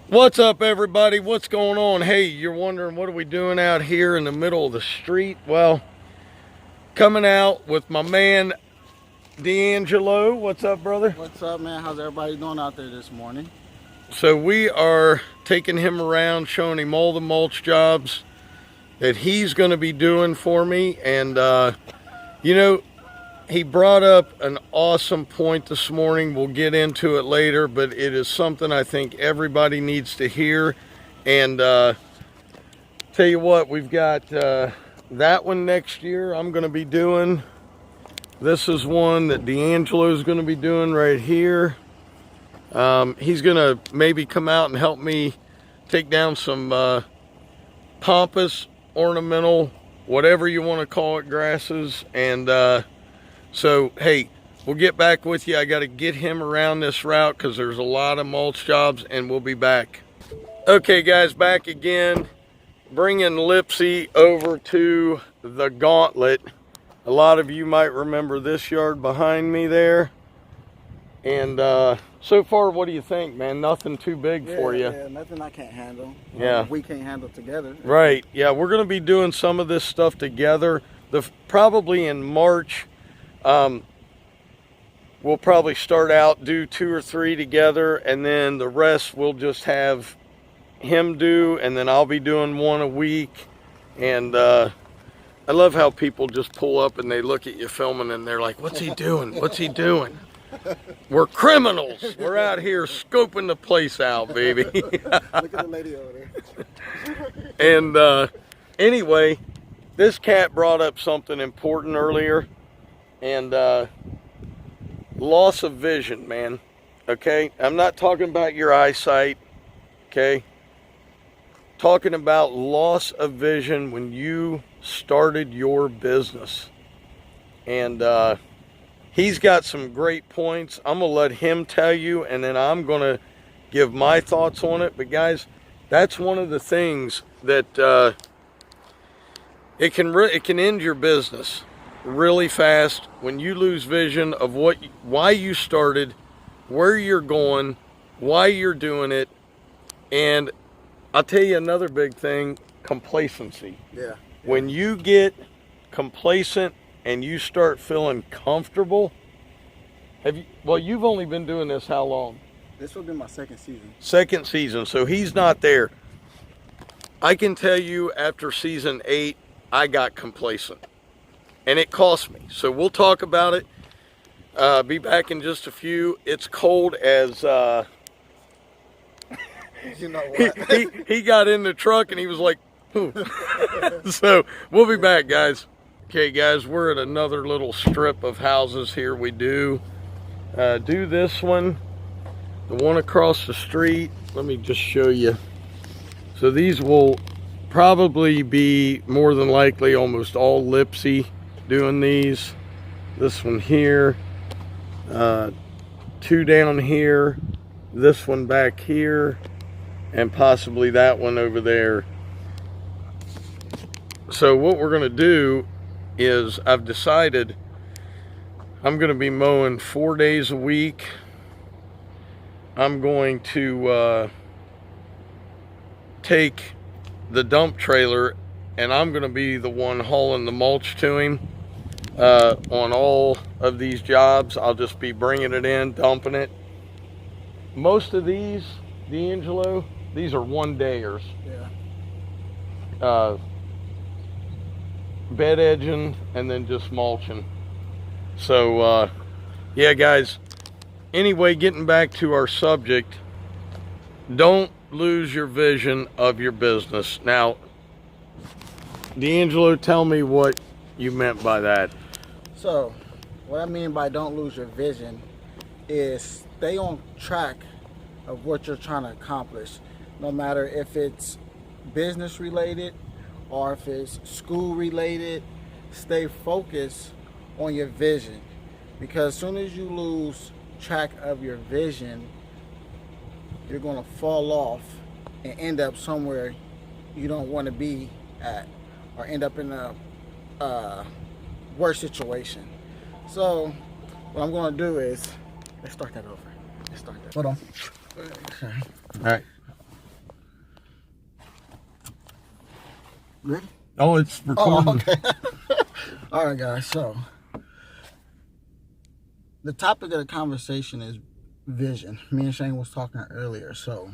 What's up, everybody? What's going on? Hey, you're wondering what are we doing out here in the middle of the street? Well, coming out with my man D'Angelo. What's up, brother? What's up, man? How's everybody doing out there this morning? So we are taking him around, showing him all the mulch jobs that he's going to be doing for me. And you know, he brought up an awesome point this morning. We'll get into it later, but it is something I think everybody needs to hear. And tell you what, we've got that one next year I'm going to be doing. This is one that D'Angelo is going to be doing right here. He's going to maybe come out and help me take down some pompous, ornamental, whatever you want to call it, grasses. And so, hey, we'll get back with you. I got to get him around this route because there's a lot of mulch jobs, and we'll be back. Okay, guys, back again. Bringing Lipsy over to the gauntlet. A lot of you might remember this yard behind me there. And so far, what do you think, man? Nothing too big for you. Yeah, nothing I can't handle. Yeah. We can't handle together. Right. Yeah, we're going to be doing some of this stuff together. Probably in March. We'll probably start out, do 2 or 3 together, and then the rest we'll just have him do, and then I'll be doing 1 a week. And I love how people just pull up and they look at you filming and they're like, what's he doing? What's he doing? We're criminals. We're out here scoping the place out, baby. Look at the lady over there. And anyway, this cat brought up something important earlier. And loss of vision, man. Okay, I'm not talking about your eyesight. Okay, talking about loss of vision when you started your business. And he's got some great points. I'm gonna let him tell you, and then I'm gonna give my thoughts on it. But guys, that's one of the things that it can end your business really fast when you lose vision of why you started, where you're going, why you're doing it. And I'll tell you another big thing, complacency. Yeah. When you get complacent and you start feeling comfortable, you've only been doing this how long? This will be my second season. Second season, so he's not there. I can tell you after season 8, I got complacent. And it cost me. So we'll talk about it. Be back in just a few. It's cold as... You know what? he got in the truck and he was like, "Ooh." So we'll be back, guys. Okay, guys, we're at another little strip of houses here. We do this one. The one across the street. Let me just show you. So these will probably be more than likely almost all Lipsy doing these. This one here, 2 down here, this one back here, and possibly that one over there. So what we're going to do is I've decided I'm going to be mowing 4 days a week. I'm going to take the dump trailer and I'm going to be the one hauling the mulch to him. On all of these jobs, I'll just be bringing it in, dumping it. Most of these, D'Angelo, these are 1-dayers. Yeah. Bed edging and then just mulching. So, yeah, guys. Anyway, getting back to our subject, don't lose your vision of your business. Now, D'Angelo, tell me what you meant by that. So, what I mean by don't lose your vision is stay on track of what you're trying to accomplish. No matter if it's business related or if it's school related, stay focused on your vision. Because as soon as you lose track of your vision, you're going to fall off and end up somewhere you don't want to be at, or end up in a worse situation. So what I'm going to do is, let's start that over. Let's start that. Hold on. Okay. All right. Ready? Oh, it's recording. Oh, okay. All right, guys. So the topic of the conversation is vision. Me and Shane was talking earlier. So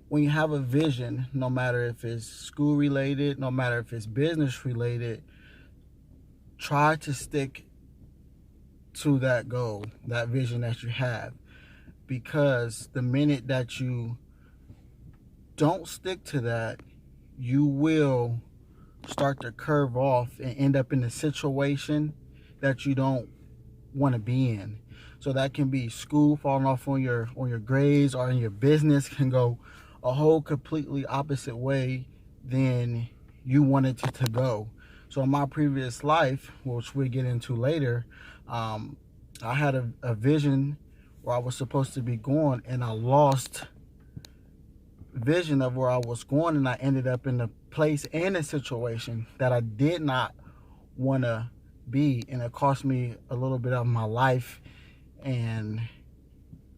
when you have a vision, no matter if it's school related, no matter if it's business related, try to stick to that goal, that vision that you have. Because the minute that you don't stick to that, you will start to curve off and end up in a situation that you don't want to be in. So that can be school falling off on your grades, or in your business can go a whole completely opposite way than you wanted it to go. So in my previous life, which we'll get into later, I had a vision where I was supposed to be going, and I lost vision of where I was going, and I ended up in a place and a situation that I did not want to be, and it cost me a little bit of my life, and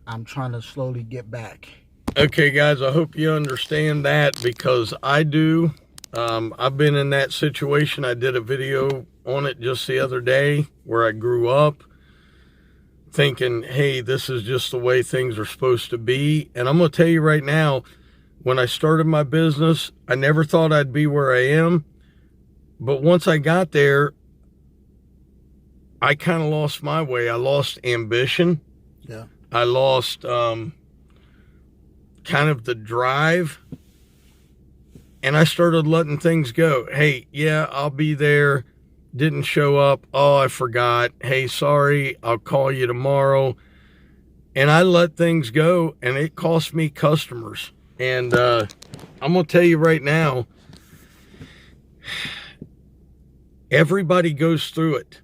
I'm trying to slowly get back. Okay, guys, I hope you understand that, because I do. I've been in that situation. I did a video on it just the other day where I grew up thinking, hey, this is just the way things are supposed to be. And I'm going to tell you right now, when I started my business, I never thought I'd be where I am. But once I got there, I kind of lost my way. I lost ambition. Yeah. I lost kind of the drive. And I started letting things go. Hey, yeah, I'll be there. Didn't show up. Oh, I forgot. Hey, sorry, I'll call you tomorrow. And I let things go, and it cost me customers. And I'm going to tell you right now, everybody goes through it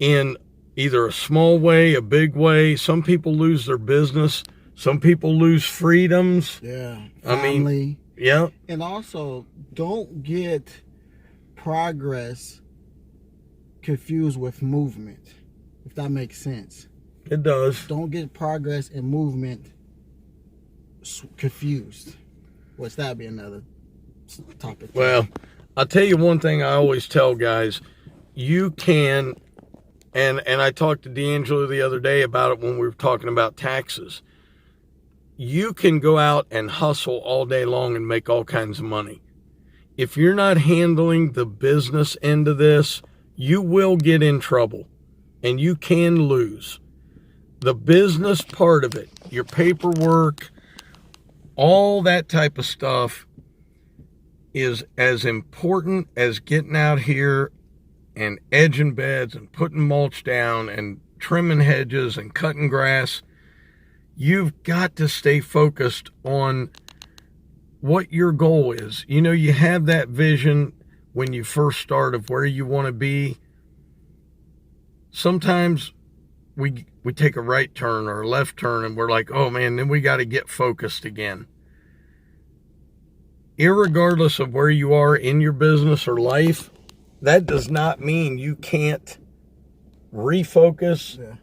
in either a small way, a big way. Some people lose their business. Some people lose freedoms. Yeah. Family. I mean, yeah. And also, don't get progress confused with movement, if that makes sense. It does. Don't get progress and movement confused. Which that'd be another topic. Well, I'll tell you one thing I always tell guys. You can, and I talked to D'Angelo the other day about it when we were talking about taxes. You can go out and hustle all day long and make all kinds of money. If you're not handling the business end of this, you will get in trouble, and you can lose. The business part of it, your paperwork, all that type of stuff is as important as getting out here and edging beds and putting mulch down and trimming hedges and cutting grass. You've got to stay focused on what your goal is. You know, you have that vision when you first start of where you want to be. Sometimes we take a right turn or a left turn and we're like, oh man, then we got to get focused again. Irregardless of where you are in your business or life, that does not mean you can't refocus,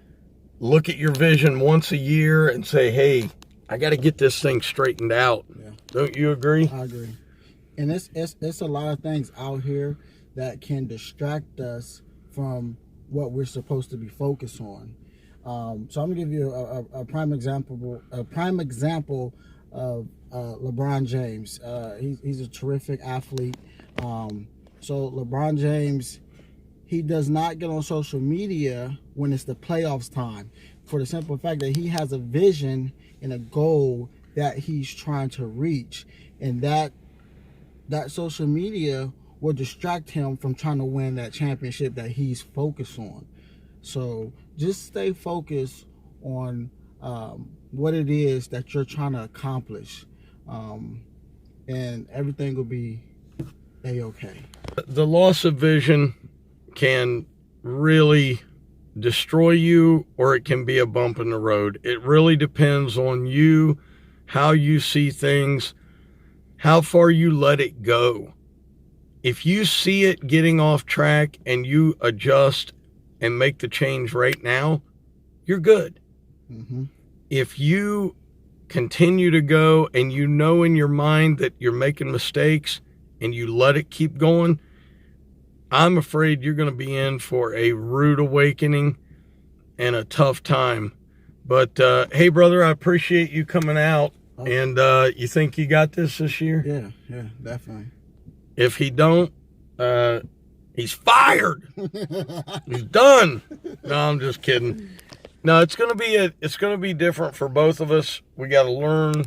look at your vision once a year and say, hey, I got to get this thing straightened out. Yeah. Don't you agree? I agree. And it's a lot of things out here that can distract us from what we're supposed to be focused on. So I'm gonna give you a prime example of LeBron James. He's a terrific athlete. So LeBron James, he does not get on social media when it's the playoffs time, for the simple fact that he has a vision and a goal that he's trying to reach, and that social media will distract him from trying to win that championship that he's focused on. So just stay focused on what it is that you're trying to accomplish, and everything will be a-okay. The loss of vision can really destroy you or it can be a bump in the road. It really depends on you, how you see things, how far you let it go. If you see it getting off track and you adjust and make the change right now, you're good. Mm-hmm. If you continue to go and you know in your mind that you're making mistakes and you let it keep going, I'm afraid you're going to be in for a rude awakening and a tough time. But hey, brother, I appreciate you coming out. Okay. And you think you got this year? Yeah, definitely. If he don't, he's fired. He's done. No, I'm just kidding. No, it's gonna be different for both of us. We got to learn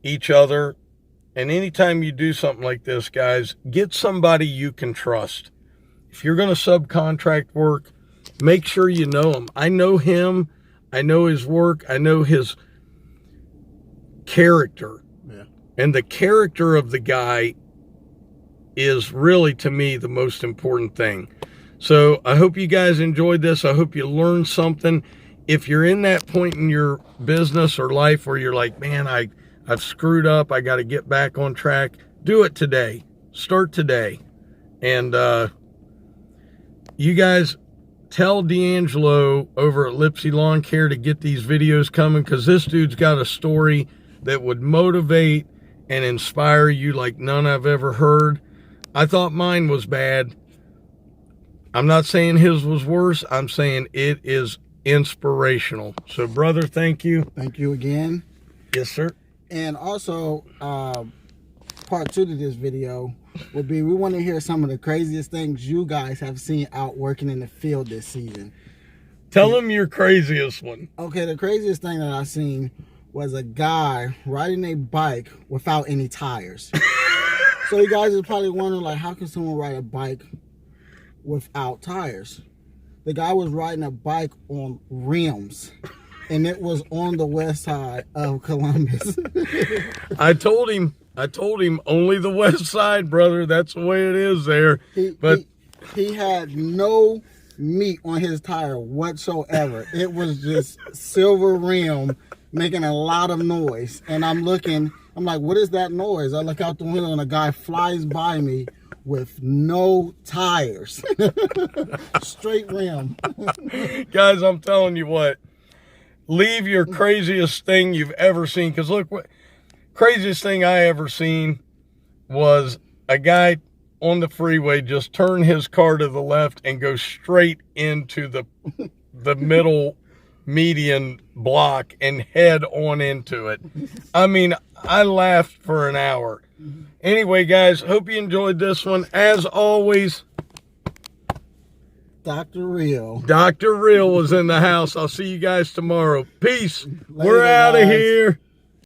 each other. And anytime you do something like this, guys, get somebody you can trust. If you're going to subcontract work, make sure you know him. I know him. I know his work. I know his character. Yeah. And the character of the guy is really, to me, the most important thing. So I hope you guys enjoyed this. I hope you learned something. If you're in that point in your business or life where you're like, man, I've screwed up, I got to get back on track, do it today. Start today. And you guys tell D'Angelo over at Lipsy Lawn Care to get these videos coming, because this dude's got a story that would motivate and inspire you like none I've ever heard. I thought mine was bad. I'm not saying his was worse. I'm saying it is inspirational. So, brother, thank you. Thank you again. Yes, sir. And also, part 2 to this video would be, we want to hear some of the craziest things you guys have seen out working in the field this season. Tell them your craziest one. Okay, the craziest thing that I seen was a guy riding a bike without any tires. So you guys are probably wondering, like, how can someone ride a bike without tires? The guy was riding a bike on rims. And it was on the west side of Columbus. I told him only the west side, brother. That's the way it is there. He had no meat on his tire whatsoever. It was just silver rim making a lot of noise. And I'm like, what is that noise? I look out the window and a guy flies by me with no tires. Straight rim. Guys, I'm telling you what. Leave your craziest thing you've ever seen. Because look, what craziest thing I ever seen was a guy on the freeway just turn his car to the left and go straight into the middle median block and head on into it. I mean, I laughed for an hour. Anyway, guys, hope you enjoyed this one. As always, Dr. Real. Dr. Real was in the house. I'll see you guys tomorrow. Peace. Later, We're out of guys. here.